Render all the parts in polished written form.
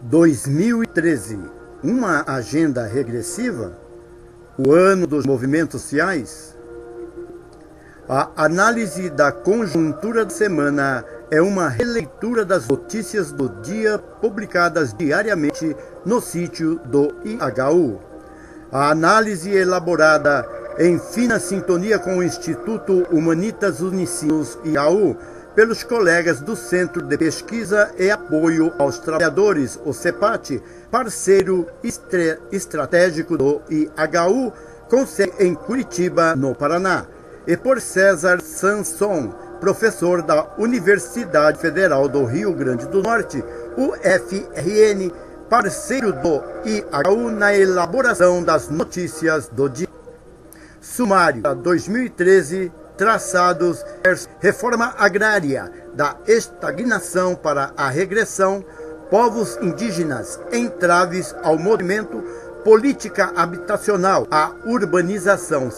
2013, uma agenda regressiva? O ano dos movimentos sociais? A análise da conjuntura da semana é uma releitura das notícias do dia publicadas diariamente no sítio do IHU. A análise elaborada em fina sintonia com o Instituto Humanitas Unicinos IHU pelos colegas do Centro de Pesquisa e Apoio aos Trabalhadores, o CEPAT, parceiro estratégico do IHU, com sede em Curitiba, no Paraná, e por César Sanson, professor da Universidade Federal do Rio Grande do Norte, UFRN, parceiro do IHU na elaboração das notícias do dia. Sumário 2013, traçados, reforma agrária, da estagnação para a regressão, povos indígenas, entraves ao movimento, política habitacional, a urbanização,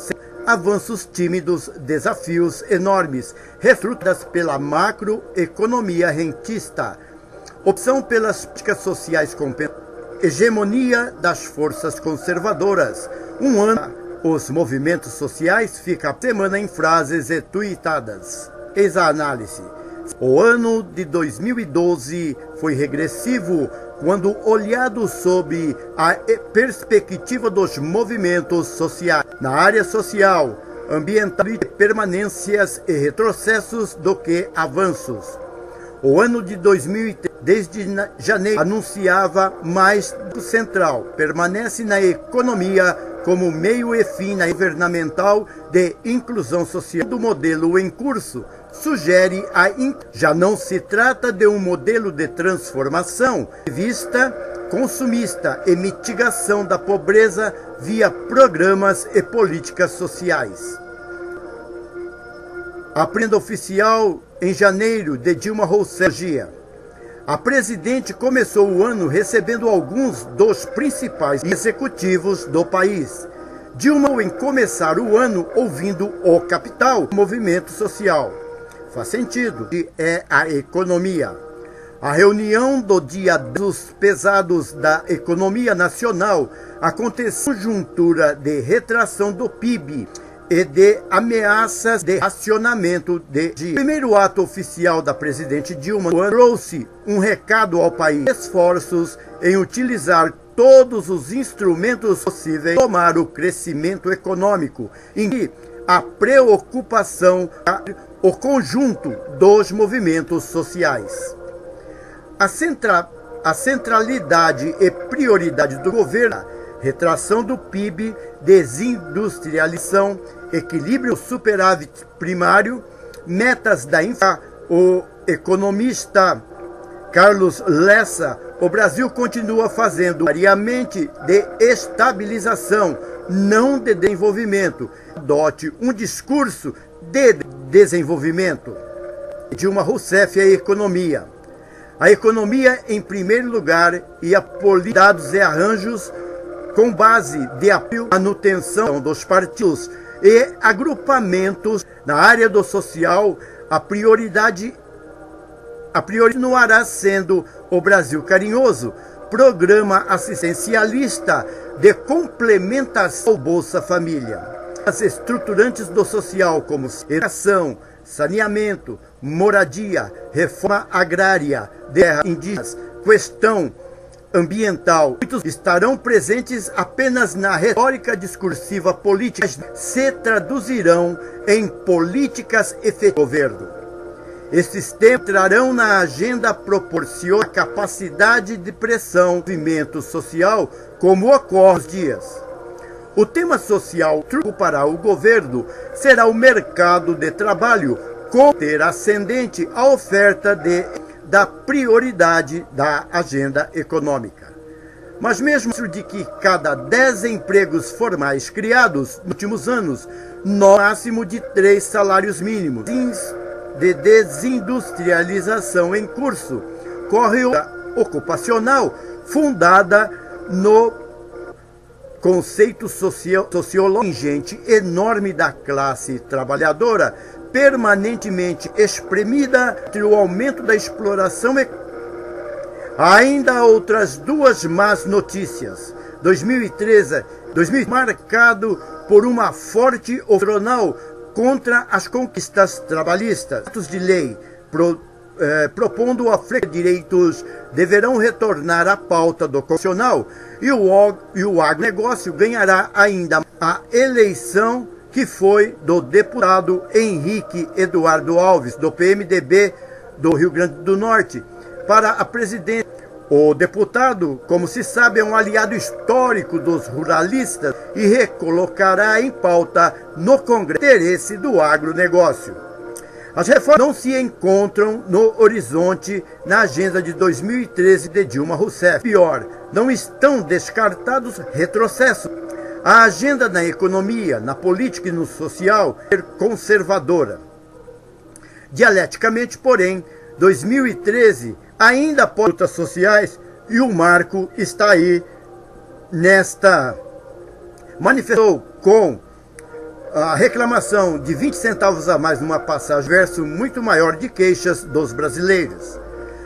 avanços tímidos, desafios enormes, refrutadas pela macroeconomia rentista, opção pelas políticas sociais compensatórias, hegemonia das forças conservadoras, um ano. Os movimentos sociais ficam a semana em frases e tuitadas. Eis a análise. O ano de 2012 foi regressivo quando olhado sob a perspectiva dos movimentos sociais. Na área social, ambiental, permanências e retrocessos do que avanços. O ano de 2013, desde janeiro, anunciava mais do central. Permanece na economia como meio e fim na governamental de inclusão social. Do modelo em curso sugere já não se trata de um modelo de transformação vista consumista e mitigação da pobreza via programas e políticas sociais. A prenda oficial em janeiro de Dilma Rousseff. A presidente começou o ano recebendo alguns dos principais executivos do país. Dilma em começar o ano ouvindo o capital, o movimento social. Faz sentido, é a economia. A reunião do dia dos pesados da economia nacional aconteceu em conjuntura de retração do PIB e de ameaças de racionamento de dia. O primeiro ato oficial da presidente Dilma trouxe um recado ao país: esforços em utilizar todos os instrumentos possíveis para tomar o crescimento econômico, em que a preocupação o conjunto dos movimentos sociais. A centralidade e prioridade do governo, retração do PIB, desindustrialização, equilíbrio superávit primário, metas da inflação. O economista Carlos Lessa, o Brasil continua fazendo variamente de estabilização, não de desenvolvimento. Adote um discurso de desenvolvimento. Dilma Rousseff, a economia. A economia em primeiro lugar e a dados e arranjos com base de apoio à manutenção dos partidos e agrupamentos na área do social, a prioridade continuará sendo o Brasil Carinhoso, programa assistencialista de complementação ao Bolsa Família. As estruturantes do social como educação, saneamento, moradia, reforma agrária, terras indígenas, questão ambiental, muitos estarão presentes apenas na retórica discursiva política, se traduzirão em políticas efetivas do governo. Estes temas entrarão na agenda proporciona capacidade de pressão do movimento social, como ocorre nos dias. O tema social para o governo será o mercado de trabalho, com ter ascendente a oferta da prioridade da agenda econômica. Mas mesmo de que cada 10 empregos formais criados nos últimos anos, no máximo de 3 salários mínimos de desindustrialização em curso, corre a ocupacional fundada no conceito sociológico enorme da classe trabalhadora, permanentemente espremida entre o aumento da exploração Ainda outras duas más notícias. 2013 marcado por uma forte ofensiva contra as conquistas trabalhistas. Atos de lei propondo a direitos deverão retornar à pauta do Constitucional e o agronegócio ganhará ainda a eleição que foi do deputado Henrique Eduardo Alves, do PMDB do Rio Grande do Norte, para a presidência. O deputado, como se sabe, é um aliado histórico dos ruralistas e recolocará em pauta no Congresso o interesse do agronegócio. As reformas não se encontram no horizonte na agenda de 2013 de Dilma Rousseff. Pior, não estão descartados retrocessos. A agenda na economia, na política e no social é conservadora. Dialeticamente, porém, 2013 ainda pode lutas sociais e o marco está aí nesta manifestou com a reclamação de 20 centavos a mais numa passagem verso muito maior de queixas dos brasileiros.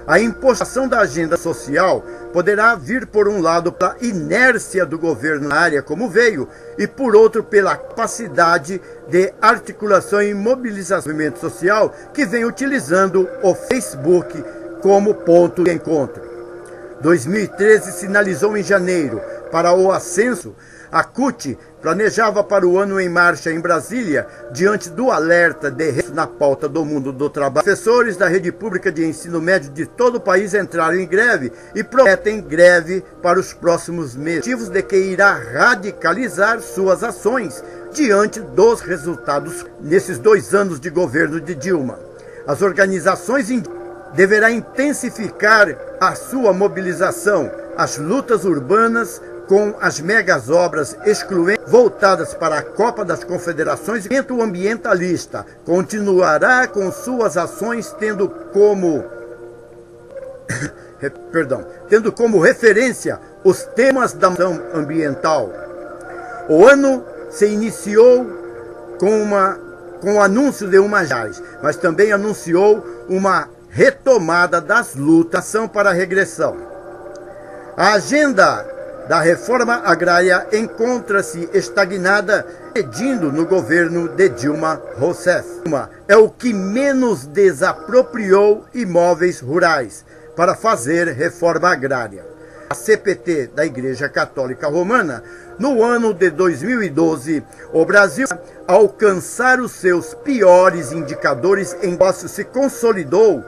A imposição da agenda social poderá vir, por um lado, pela inércia do governo na área como veio, e por outro, pela capacidade de articulação e mobilização do movimento social que vem utilizando o Facebook como ponto de encontro. 2013 sinalizou em janeiro para o ascenso. A CUT planejava para o ano em marcha em Brasília, diante do alerta de risco na pauta do mundo do trabalho. Professores da rede pública de ensino médio de todo o país entraram em greve e prometem greve para os próximos meses, motivos de que irá radicalizar suas ações diante dos resultados nesses 2 anos de governo de Dilma. As organizações deverá intensificar a sua mobilização, as lutas urbanas com as megas obras excluentes voltadas para a Copa das Confederações. O ambientalista continuará com suas ações tendo como referência os temas da ação ambiental. O ano se iniciou com o anúncio de uma JAS, mas também anunciou uma retomada das lutas para a regressão. A agenda da reforma agrária encontra-se estagnada, pedindo no governo de Dilma Rousseff. É o que menos desapropriou imóveis rurais para fazer reforma agrária. A CPT da Igreja Católica Romana, no ano de 2012, o Brasil alcançar os seus piores indicadores em negócio se consolidou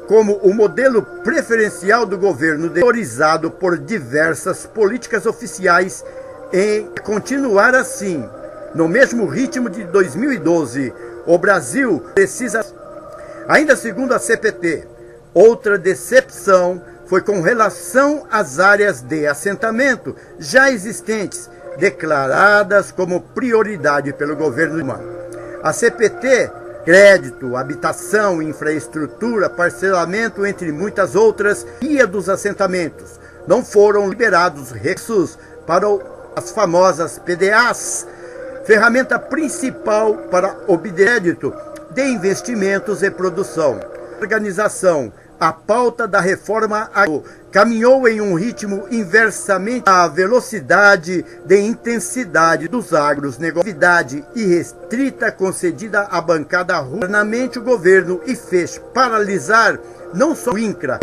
como o modelo preferencial do governo, autorizado por diversas políticas oficiais, em continuar assim, no mesmo ritmo de 2012, o Brasil precisa. Ainda segundo a CPT, outra decepção foi com relação às áreas de assentamento já existentes, declaradas como prioridade pelo governo Dilma. A CPT, crédito, habitação, infraestrutura, parcelamento, entre muitas outras, guia dos assentamentos. Não foram liberados recursos para as famosas PDAs, ferramenta principal para obter crédito de investimentos e produção. Organização. A pauta da reforma caminhou em um ritmo inversamente à velocidade de intensidade dos agros, novidade irrestrita concedida à bancada governamental, o governo e fez paralisar não só o INCRA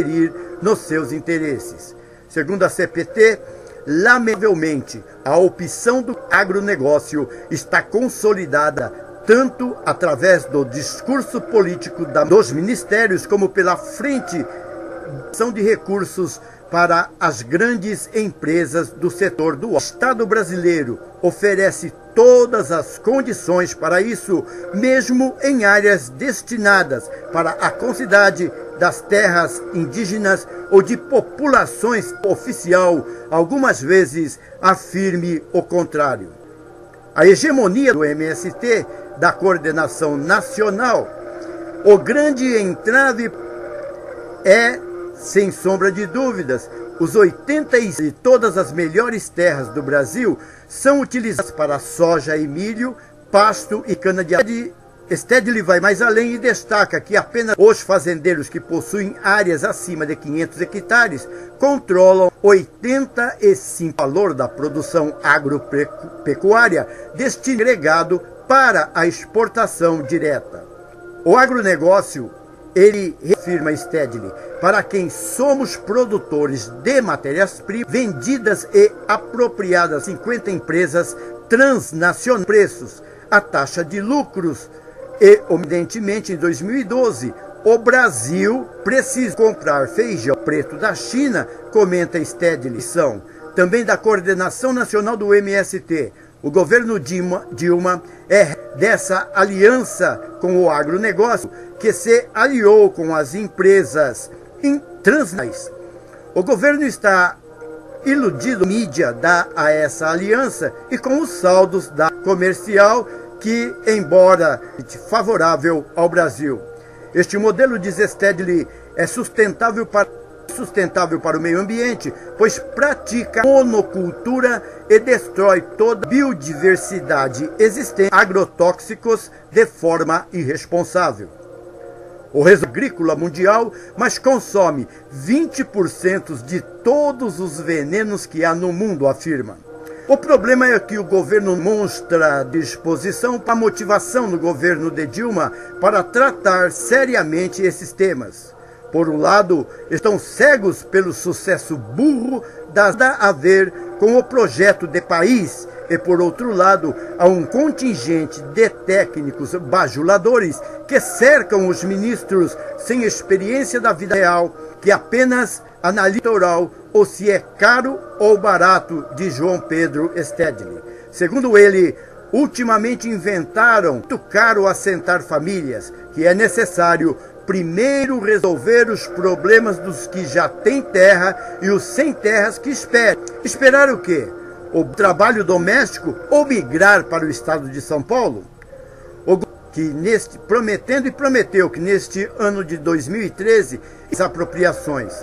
nos seus interesses. Segundo a CPT, lamentavelmente, a opção do agronegócio está consolidada tanto através do discurso político dos ministérios, como pela frente de recursos para as grandes empresas do setor do Estado brasileiro oferece todas as condições para isso, mesmo em áreas destinadas para a consideração das terras indígenas ou de populações oficial, algumas vezes afirme o contrário. A hegemonia do MST, da coordenação nacional, o grande entrave é, sem sombra de dúvidas, os 80 e todas as melhores terras do Brasil são utilizadas para soja e milho, pasto e cana-de-açúcar Stedley vai mais além e destaca que apenas os fazendeiros que possuem áreas acima de 500 hectares controlam 85% do valor da produção agropecuária destinado agregado para a exportação direta. O agronegócio, ele reafirma Stedley, para quem somos produtores de matérias-primas vendidas e apropriadas a 50 empresas transnacionais, preços, a taxa de lucros e, evidentemente, em 2012, o Brasil precisa comprar feijão preto da China, comenta Stedley. Também da coordenação nacional do MST. O governo Dilma é dessa aliança com o agronegócio que se aliou com as empresas transnacionais. O governo está iludido, a mídia dá a essa aliança e com os saldos da comercial que, embora favorável ao Brasil. Este modelo, diz Stedley, é sustentável para o meio ambiente, pois pratica monocultura e destrói toda a biodiversidade existente, agrotóxicos de forma irresponsável. O resultado agrícola mundial, mas consome 20% de todos os venenos que há no mundo, afirma. O problema é que o governo mostra disposição para a motivação no governo de Dilma para tratar seriamente esses temas. Por um lado, estão cegos pelo sucesso burro nada a ver com o projeto de país, e por outro lado, há um contingente de técnicos bajuladores que cercam os ministros sem experiência da vida real, que apenas analisa eleitoral ou se é caro ou barato, de João Pedro Stedley. Segundo ele, ultimamente inventaram muito caro assentar famílias, que é necessário primeiro resolver os problemas dos que já têm terra e os sem terras que esperam. Esperar o quê? O trabalho doméstico ou migrar para o estado de São Paulo? Prometeu que neste ano de 2013, as apropriações.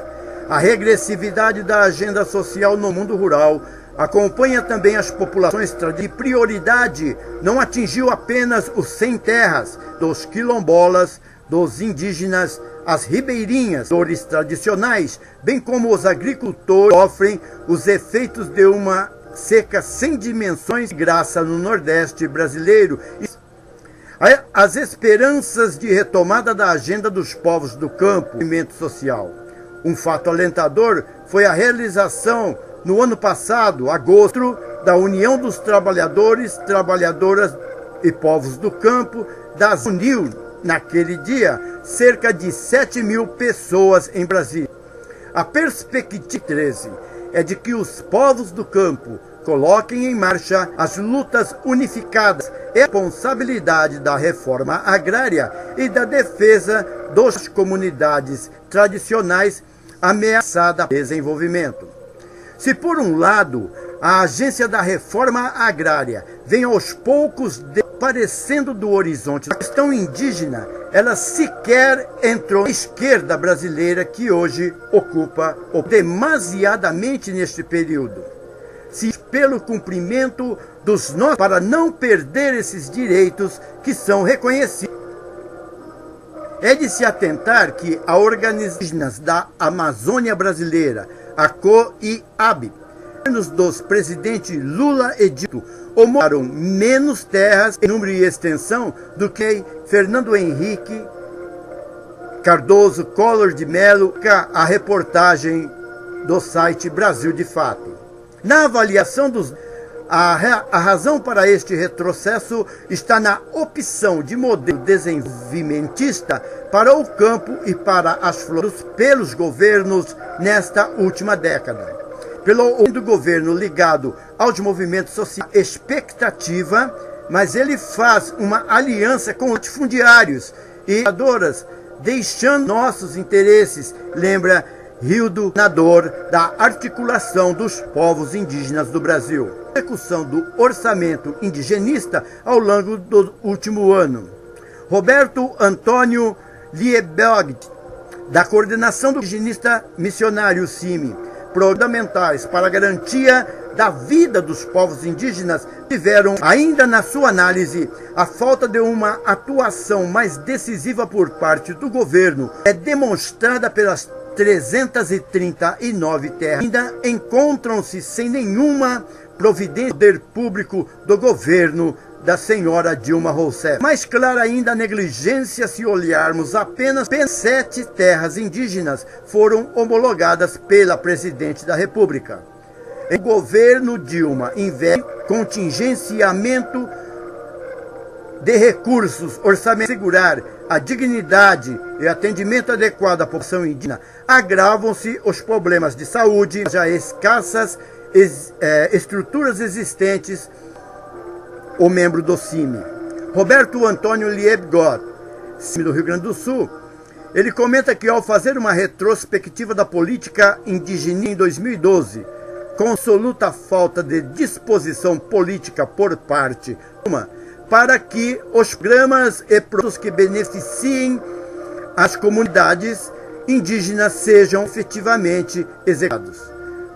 A regressividade da agenda social no mundo rural acompanha também as populações de prioridade. Não atingiu apenas os sem terras, dos quilombolas, dos indígenas, as ribeirinhas, produtores tradicionais, bem como os agricultores sofrem os efeitos de uma seca sem dimensões, graça no Nordeste brasileiro. As esperanças de retomada da agenda dos povos do campo, movimento social. Um fato alentador foi a realização, no ano passado, agosto, da União dos Trabalhadores, Trabalhadoras e Povos do Campo, das Uniu, naquele dia, cerca de 7.000 pessoas em Brasília. A perspectiva 13 é de que os povos do campo coloquem em marcha as lutas unificadas e a responsabilidade da reforma agrária e da defesa das comunidades tradicionais ameaçadas de desenvolvimento. Se por um lado a agência da reforma agrária vem aos poucos desaparecendo do horizonte da questão indígena, ela sequer entrou na esquerda brasileira que hoje ocupa demasiadamente neste período. Se pelo cumprimento dos nossos, para não perder esses direitos que são reconhecidos. É de se atentar que a organizações da Amazônia Brasileira, a COIAB, dos presidentes Lula e Dilma, ocuparam menos terras em número e extensão do que Fernando Henrique Cardoso Collor de Mello, a reportagem do site Brasil de Fato. Na avaliação a razão para este retrocesso está na opção de modelo desenvolvimentista para o campo e para as florestas pelos governos nesta última década. Pelo do governo ligado aos movimentos sociais, expectativa, mas ele faz uma aliança com os latifundiários e adoras, deixando nossos interesses, lembra Rildo, senador da Articulação dos Povos Indígenas do Brasil. Execução do orçamento indigenista ao longo do último ano. Roberto Antônio Liebog, da Coordenação do Indigenista Missionário CIMI, fundamentais para a garantia da vida dos povos indígenas tiveram, ainda na sua análise, a falta de uma atuação mais decisiva por parte do governo é demonstrada pelas 339 terras que ainda encontram-se sem nenhuma providência do poder público do governo da senhora Dilma Rousseff. Mais clara ainda a negligência se olharmos apenas 7 terras indígenas foram homologadas pela Presidente da República. O governo Dilma investe contingenciamento de recursos orçamentários assegurar a dignidade e atendimento adequado à população indígena, agravam-se os problemas de saúde, já escassas estruturas existentes. O membro do CIMI, Roberto Antônio Liebgott, CIMI do Rio Grande do Sul, ele comenta que ao fazer uma retrospectiva da política indígena em 2012, com absoluta falta de disposição política por parte para que os programas e projetos que beneficiem as comunidades indígenas sejam efetivamente executados.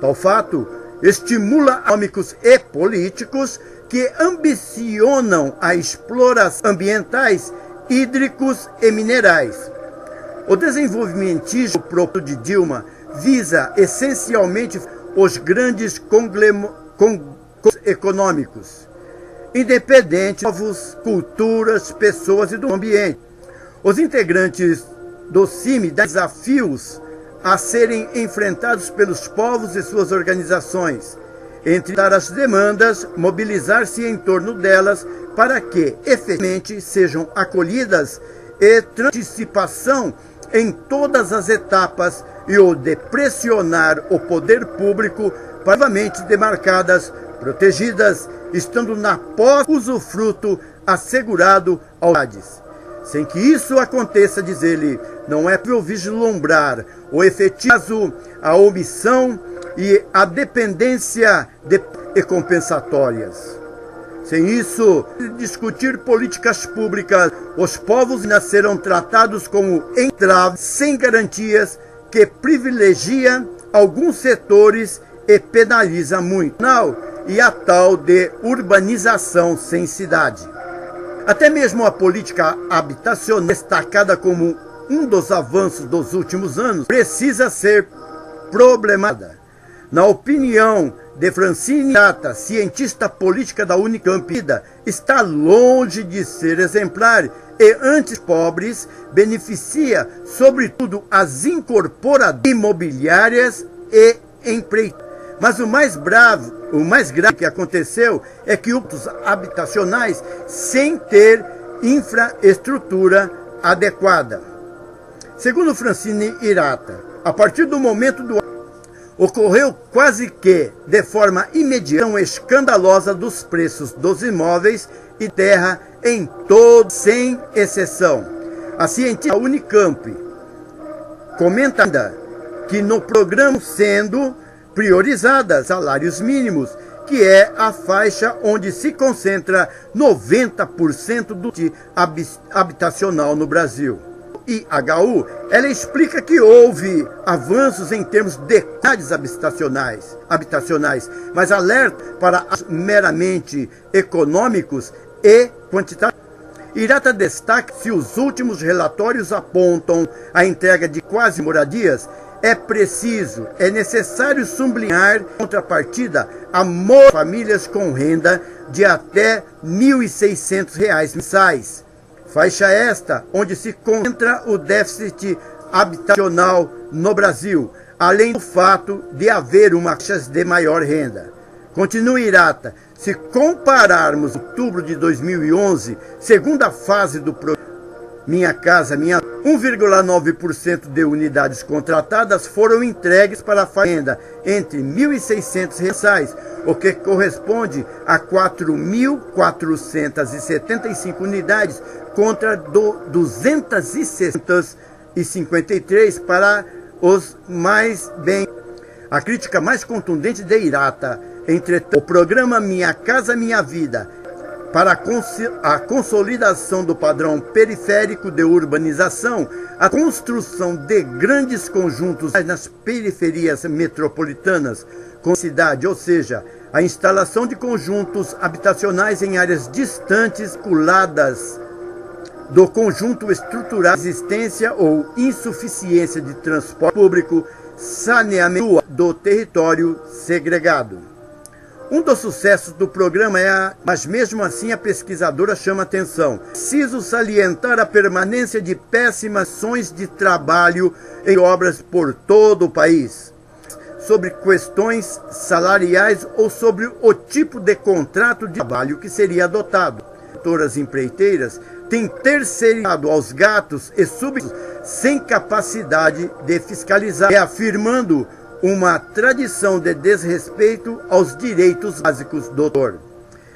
Tal fato estimula econômicos e políticos que ambicionam a exploração ambientais, hídricos e minerais. O desenvolvimentismo próprio de Dilma visa essencialmente os grandes conglomerados econômicos, independente de povos, culturas, pessoas e do ambiente. Os integrantes do CIMI têm desafios a serem enfrentados pelos povos e suas organizações, entre as demandas, mobilizar-se em torno delas para que efetivamente sejam acolhidas e antecipação em todas as etapas e o de pressionar o poder público novamente demarcadas, protegidas, estando na posse usufruto assegurado aos cidadãos. Sem que isso aconteça, diz ele, não é possível vislumbrar o efetivo, a omissão e a dependência e compensatórias. Sem isso, discutir políticas públicas, os povos serão tratados como entraves sem garantias que privilegia alguns setores e penaliza muito. E a tal de urbanização sem cidade. Até mesmo a política habitacional, destacada como um dos avanços dos últimos anos, precisa ser problemada. Na opinião de Francine Irata, cientista política da Unicamp, está longe de ser exemplar e, antes pobres, beneficia, sobretudo, as incorporadoras imobiliárias e empreitadas. Mas o mais grave que aconteceu é que os habitacionais sem ter infraestrutura adequada. Segundo Francine Irata, a partir do momento ocorreu quase que de forma imediata escandalosa dos preços dos imóveis e terra em todos, sem exceção. A cientista Unicamp comenta ainda que no programa sendo priorizadas salários mínimos, que é a faixa onde se concentra 90% do habitacional no Brasil. IHU, ela explica que houve avanços em termos de quantidades habitacionais, mas alerta para meramente econômicos e quantitativos. Irata destaca que se os últimos relatórios apontam a entrega de quase moradias, é necessário sublinhar, em contrapartida, a famílias com renda de até R$ 1.600 mensais. Faixa esta onde se concentra o déficit habitacional no Brasil, além do fato de haver uma faixa de maior renda. Continua Irata, se compararmos outubro de 2011, segunda fase do programa Minha Casa Minha 1,9% de unidades contratadas foram entregues para a renda entre R$ 1.600 mensais, o que corresponde a 4.475 unidades contra 253 para os mais bem. A crítica mais contundente de Irata, entretanto, o programa Minha Casa Minha Vida para a consolidação do padrão periférico de urbanização, a construção de grandes conjuntos nas periferias metropolitanas com cidade, ou seja, a instalação de conjuntos habitacionais em áreas distantes, coladas do conjunto estrutural, existência ou insuficiência de transporte público, saneamento do território segregado. Um dos sucessos do programa mas mesmo assim a pesquisadora chama atenção. Preciso salientar a permanência de péssimas ações de trabalho em obras por todo o país, sobre questões salariais ou sobre o tipo de contrato de trabalho que seria adotado. As empreiteiras têm terceirizado aos gatos e súbditos sem capacidade de fiscalizar, reafirmando uma tradição de desrespeito aos direitos básicos do autor.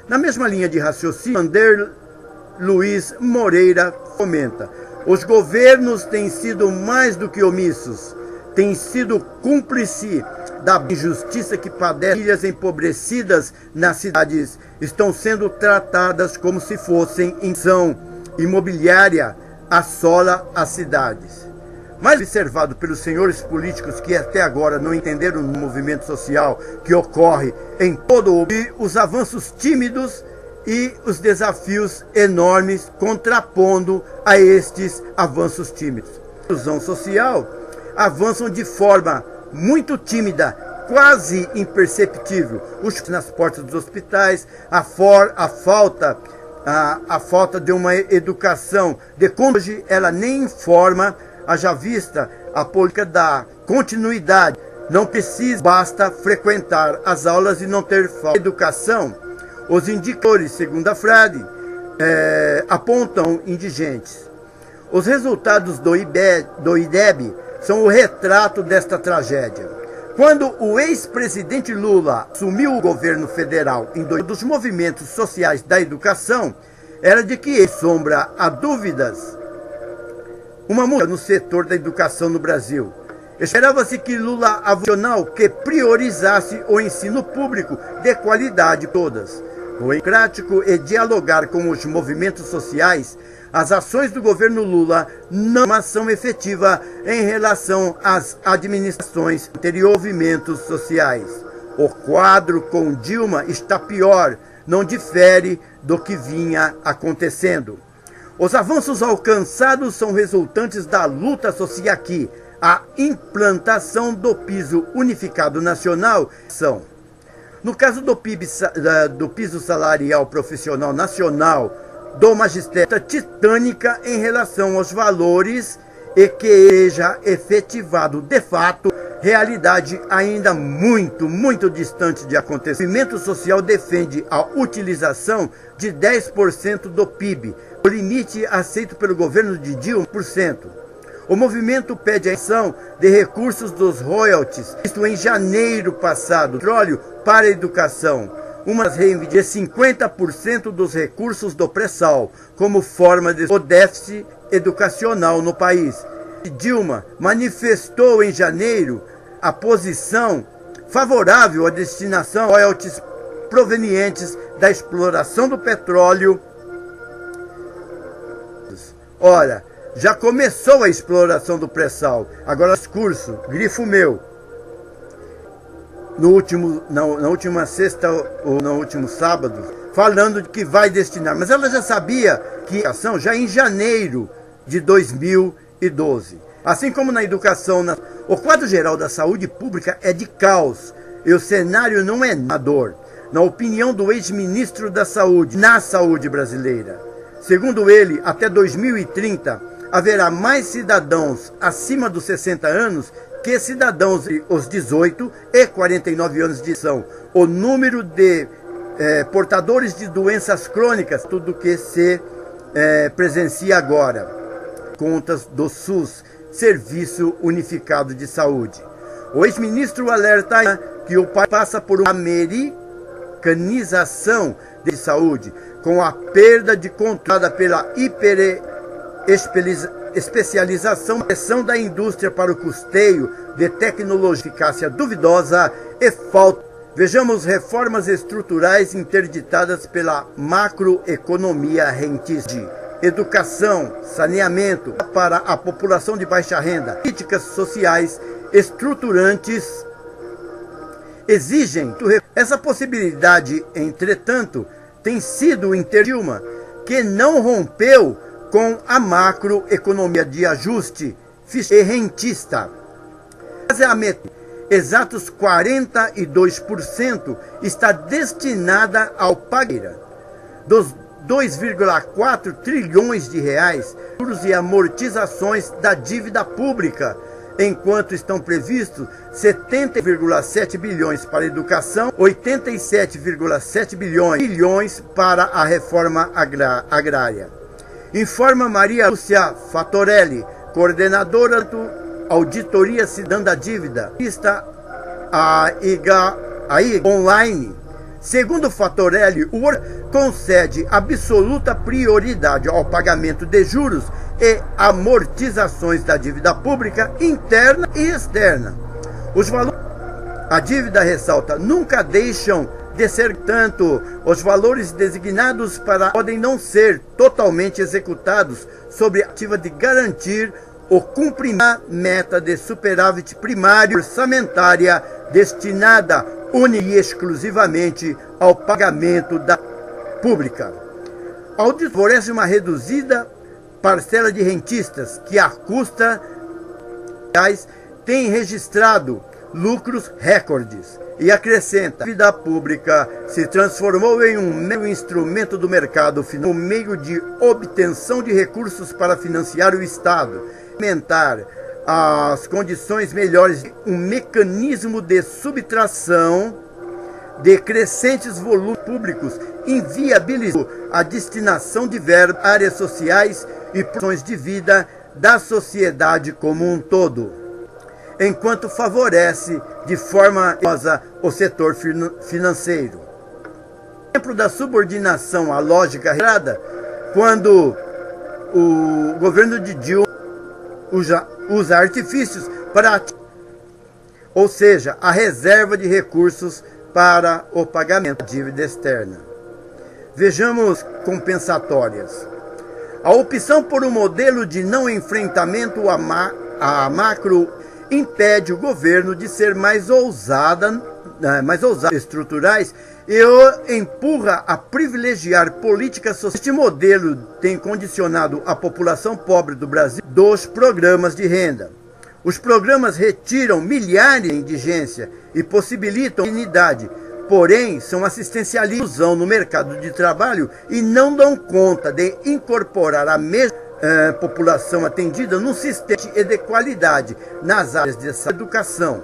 Na mesma linha de raciocínio, Ander Luiz Moreira comenta: os governos têm sido mais do que omissos, têm sido cúmplices da injustiça que padecem. Famílias empobrecidas nas cidades estão sendo tratadas como se fossem em ação imobiliária assola as cidades. Mas observado pelos senhores políticos que até agora não entenderam o movimento social que ocorre em todo o país, os avanços tímidos e os desafios enormes contrapondo a estes avanços tímidos. A inclusão social avançam de forma muito tímida, quase imperceptível. Nas portas dos hospitais, a falta de uma educação de hoje ela nem informa. Haja vista a política da continuidade. Não precisa, basta frequentar as aulas e não ter falta de educação. Os indicadores, segundo a Frade, apontam indigentes. Os resultados do IDEB são o retrato desta tragédia. Quando o ex-presidente Lula assumiu o governo federal em dos movimentos sociais da educação, era de que sombra a dúvidas uma mudança no setor da educação no Brasil. Esperava-se que Lula que priorizasse o ensino público de qualidade todas. O democrático e dialogar com os movimentos sociais, as ações do governo Lula não são efetivas em relação às administrações anteriores movimentos sociais. O quadro com Dilma está pior, não difere do que vinha acontecendo. Os avanços alcançados são resultantes da luta social aqui, a implantação do piso unificado nacional são. No caso do piso salarial profissional nacional do magistério, titânica em relação aos valores e que seja efetivado de fato, realidade ainda muito distante de acontecer. O movimento social defende a utilização de 10% do PIB, o limite aceito pelo governo de Dilma, 1%. O movimento pede a ação de recursos dos royalties, isto em janeiro passado, petróleo para a educação, uma das reivindicações de 50% dos recursos do pré-sal, como forma de o déficit educacional no país. Dilma manifestou em janeiro a posição favorável à destinação de royalties provenientes da exploração do petróleo. Ora, já começou a exploração do pré-sal. Agora, discurso, grifo meu. Na última sexta ou no último sábado, falando de que vai destinar. Mas ela já sabia que a ação já em janeiro de 2012. Assim como na educação, o quadro geral da saúde pública é de caos. E o cenário não é amador. Na opinião do ex-ministro da Saúde, na saúde brasileira. Segundo ele, até 2030, haverá mais cidadãos acima dos 60 anos que cidadãos os 18 e 49 anos de idade. O número de portadores de doenças crônicas, tudo que se presencia agora. Contas do SUS, Serviço Unificado de Saúde. O ex-ministro alerta que o país passa por uma americanização de saúde, com a perda de controle pela hiperespecialização, pressão da indústria para o custeio de tecnologia, eficácia duvidosa e falta Vejamos reformas estruturais interditadas pela macroeconomia rentista. Educação, saneamento para a população de baixa renda, políticas sociais estruturantes exigem. Essa possibilidade, entretanto, tem sido Dilma, que não rompeu com a macroeconomia de ajuste fiscal e rentista. Exatos 42% está destinada ao pagamento dos 2,4 trilhões de reais juros e amortizações da dívida pública, enquanto estão previstos 70,7 bilhões para a educação, 87,7 bilhões para a reforma agrária. Informa Maria Lúcia Fatorelli, coordenadora do Auditoria Cidadã da Dívida, a IGA online. Segundo Fatorelli, o concede absoluta prioridade ao pagamento de juros e amortizações da dívida pública interna e externa. Os valores a dívida, ressalta, nunca deixam de ser tanto. Os valores designados podem não ser totalmente executados sob a ativa de garantir o cumprimento da meta de superávit primário orçamentária destinada única e exclusivamente ao pagamento da pública. Ao favorece uma reduzida parcela de rentistas que, à custa tem registrado lucros recordes, e acrescenta: a dívida pública se transformou em um mero instrumento do mercado financeiro, um meio de obtenção de recursos para financiar o Estado, aumentar as condições melhores, um mecanismo de subtração de crescentes volumes públicos, inviabilizando a destinação de verbas a áreas sociais e produções de vida da sociedade como um todo, enquanto favorece de forma o setor financeiro. Exemplo da subordinação à lógica regrada, quando o governo de Dilma usa artifícios para, ou seja, a reserva de recursos para o pagamento da dívida externa. Vejamos compensatórias. A opção por um modelo de não enfrentamento à macro impede o governo de ser mais ousado estruturais e o empurra a privilegiar políticas sociais. Este modelo tem condicionado a população pobre do Brasil dos programas de renda. Os programas retiram milhares de indigência e possibilitam a dignidade, porém são assistencialistas no mercado de trabalho e não dão conta de incorporar a mesma população atendida num sistema de qualidade nas áreas de educação.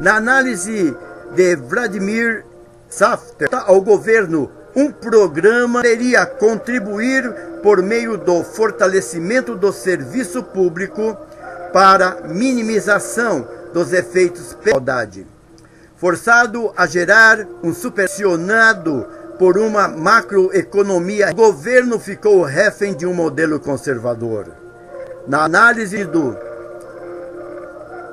Na análise de Vladimir Safter ao governo, um programa poderia contribuir por meio do fortalecimento do serviço público para minimização dos efeitos da desigualdade. Forçado a gerar um supervisionado por uma macroeconomia, o governo ficou refém de um modelo conservador. Na análise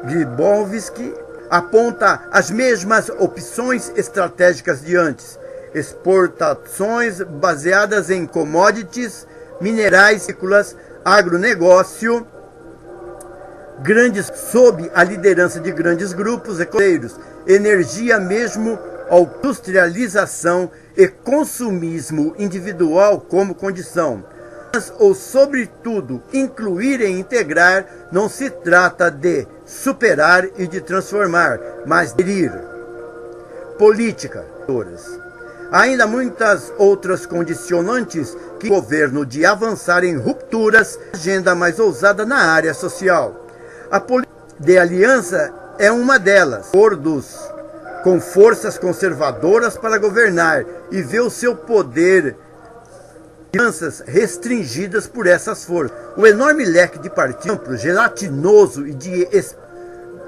de Bovsky, aponta as mesmas opções estratégicas de antes: exportações baseadas em commodities, minerais, agronegócio, sob a liderança de grandes grupos econômicos, energia mesmo, industrialização e consumismo individual como condição. Ou, sobretudo, incluir e integrar, não se trata de superar e de transformar, mas de ir. Política. Ainda muitas outras condicionantes que o governo de avançar em rupturas, agenda mais ousada na área social. A política de aliança é uma delas. Acordos com forças conservadoras para governar e ver o seu poder restringidas por essas forças. O enorme leque de partidos gelatinoso e de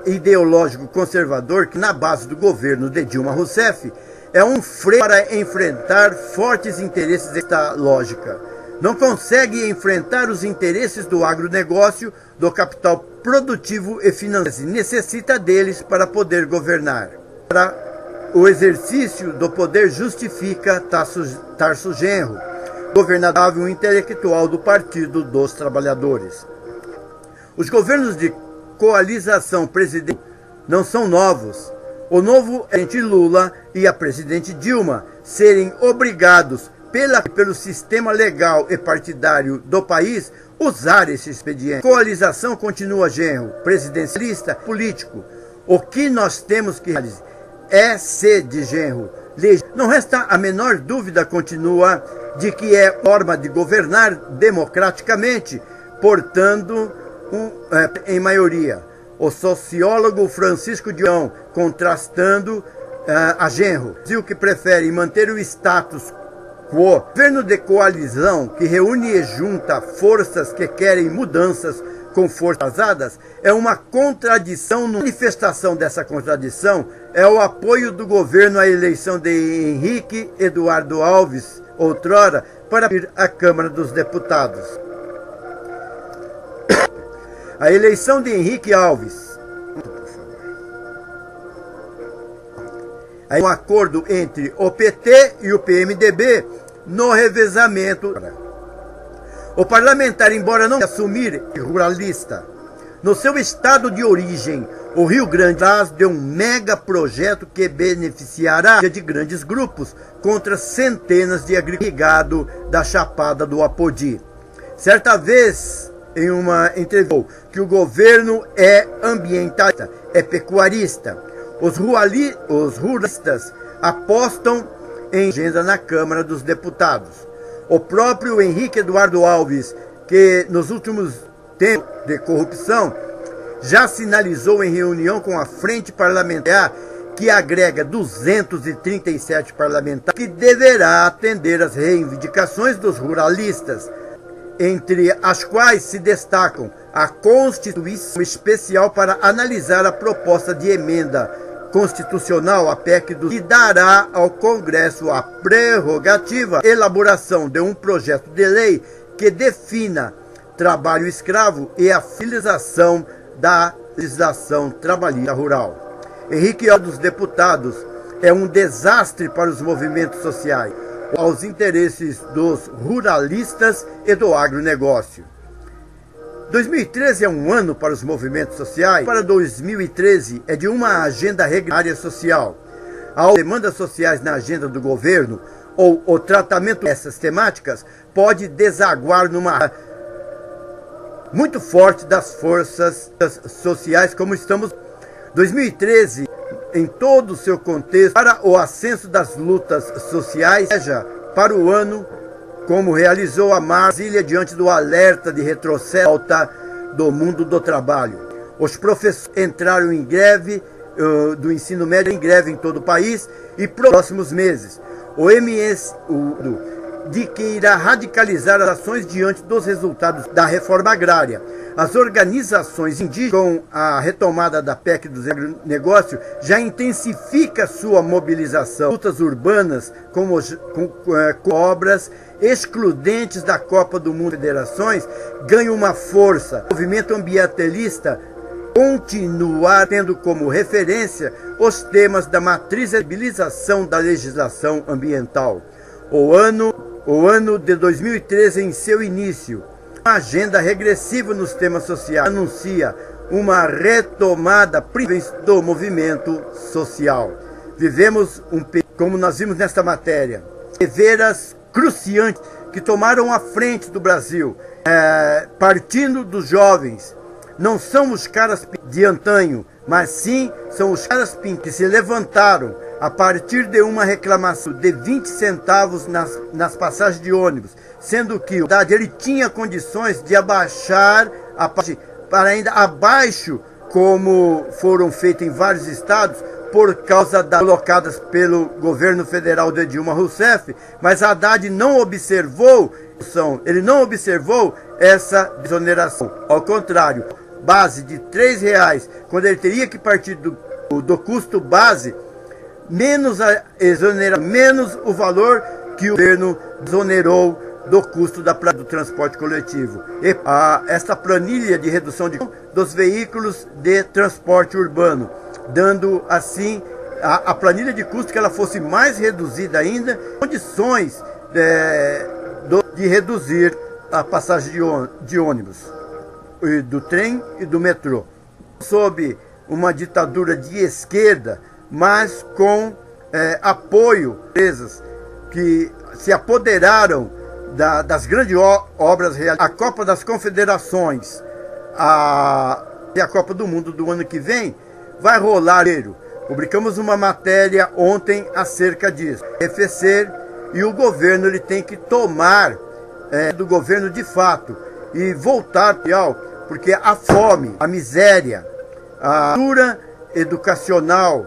ideológico conservador que na base do governo de Dilma Rousseff é um freio para enfrentar fortes interesses desta lógica. Não consegue enfrentar os interesses do agronegócio, do capital produtivo e financeiro. Necessita deles para poder governar. o exercício do poder justifica Tarso Genro, governador intelectual do Partido dos Trabalhadores. Os governos de coalização presidencial não são novos. O novo presidente Lula e a presidente Dilma serem obrigados pelo sistema legal e partidário do país usar esse expediente. Coalização continua Genro, presidencialista, político. O que nós temos que realizar é ser de Genro. Não resta a menor dúvida, continua, de que é forma de governar democraticamente, portando em maioria. O sociólogo Francisco Dion, contrastando a Genro, diz que prefere manter o status quo. O governo de coalizão, que reúne e junta forças que querem mudanças com forças casadas, é uma contradição. Manifestação dessa contradição é o apoio do governo à eleição de Henrique Eduardo Alves, outrora, para ir à Câmara dos Deputados. A eleição de Henrique Alves é um acordo entre o PT e o PMDB no revezamento. O parlamentar, embora não assumir ruralista, no seu estado de origem, o Rio Grande, traz de um mega projeto que beneficiará de grandes grupos contra centenas de agricultores da Chapada do Apodi. Certa vez, em uma entrevista, que o governo é ambientalista, é pecuarista. Os ruralistas apostam em agenda na Câmara dos Deputados. O próprio Henrique Eduardo Alves, que nos últimos tempos de corrupção, já sinalizou em reunião com a Frente Parlamentar, que agrega 237 parlamentares, que deverá atender às reivindicações dos ruralistas, entre as quais se destacam a Constituição Especial para analisar a proposta de emenda constitucional, a PEC, que dará ao Congresso a prerrogativa de elaboração de um projeto de lei que defina trabalho escravo e a filização da legislação trabalhista rural. Henrique dos Deputados é um desastre para os movimentos sociais, aos interesses dos ruralistas e do agronegócio. 2013 é um ano para os movimentos sociais. Para 2013 é de uma agenda regular social. As demandas sociais na agenda do governo ou o tratamento dessas temáticas pode desaguar numa muito forte das forças sociais, como estamos. 2013, em todo o seu contexto, para o ascenso das lutas sociais, seja para o ano, como realizou a Brasília diante do alerta de retrocesso do mundo do trabalho. Os professores entraram em greve do ensino médio, em greve em todo o país, e próximos meses. O MS de que irá radicalizar as ações diante dos resultados da reforma agrária. As organizações indígenas, com a retomada da PEC dos agronegócios, já intensifica sua mobilização. Lutas urbanas, com obras excludentes da Copa do Mundo Federações, ganham uma força. O movimento ambientalista continuar tendo como referência os temas da matriz e civilização da legislação ambiental. O ano de 2013, em seu início, uma agenda regressiva nos temas sociais anuncia uma retomada do movimento social. Vivemos como nós vimos nesta matéria, severas cruciantes que tomaram a frente do Brasil, partindo dos jovens. Não são os caras de antanho, mas sim são os caras que se levantaram a partir de uma reclamação de 20 centavos nas passagens de ônibus, sendo que ele tinha condições de abaixar a parte para ainda abaixo, como foram feitos em vários estados, por causa das colocadas pelo governo federal de Dilma Rousseff, mas Haddad não observou, essa desoneração. Ao contrário, base de R$3, quando ele teria que partir do custo base, menos a exoneração, menos o valor que o governo desonerou do custo do transporte coletivo. E esta planilha de redução dos veículos de transporte urbano, dando assim a planilha de custo que ela fosse mais reduzida ainda, condições de reduzir a passagem de ônibus, do trem e do metrô. Sob uma ditadura de esquerda, mas com apoio de empresas que se apoderaram das grandes obras realizadas. A Copa das Confederações e a Copa do Mundo do ano que vem vai rolar. Publicamos uma matéria ontem acerca disso. Arrefecer, e o governo ele tem que tomar do governo de fato e voltar, porque a fome, a miséria, a cultura educacional,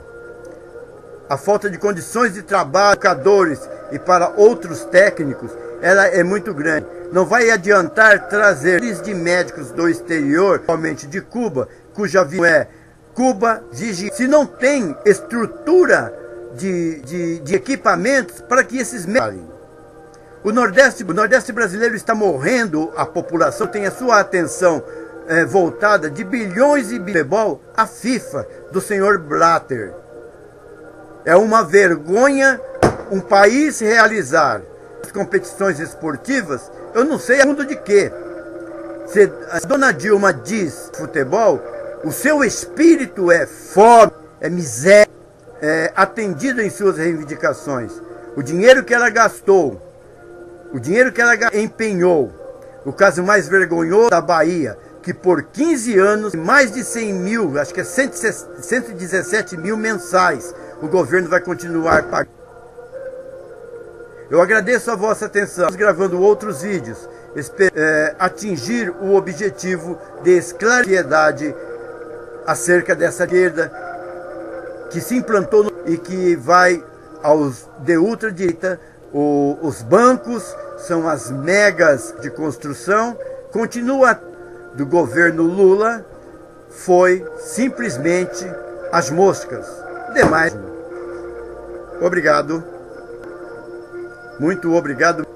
a falta de condições de trabalho, educadores e para outros técnicos, ela é muito grande. Não vai adiantar trazer de médicos do exterior, principalmente de Cuba, cuja vida é Cuba, se não tem estrutura de equipamentos para que esses médicos... O Nordeste brasileiro está morrendo, a população tem a sua atenção voltada de bilhões e bilhões à FIFA do senhor Blatter. É uma vergonha um país realizar as competições esportivas, eu não sei a mundo de quê. Se a dona Dilma diz futebol, o seu espírito é fome, é miséria, é atendido em suas reivindicações. O dinheiro que ela gastou, o dinheiro que ela empenhou, o caso mais vergonhoso da Bahia, que por 15 anos, mais de 100 mil, acho que é 117 mil mensais, o governo vai continuar pagando. Eu agradeço a vossa atenção. Estamos gravando outros vídeos, atingir o objetivo de esclarecer acerca dessa esquerda que se implantou e que vai aos de ultradireita. Os bancos são as megas de construção. Continua do governo Lula, foi simplesmente as moscas. Demais. Obrigado. Muito obrigado.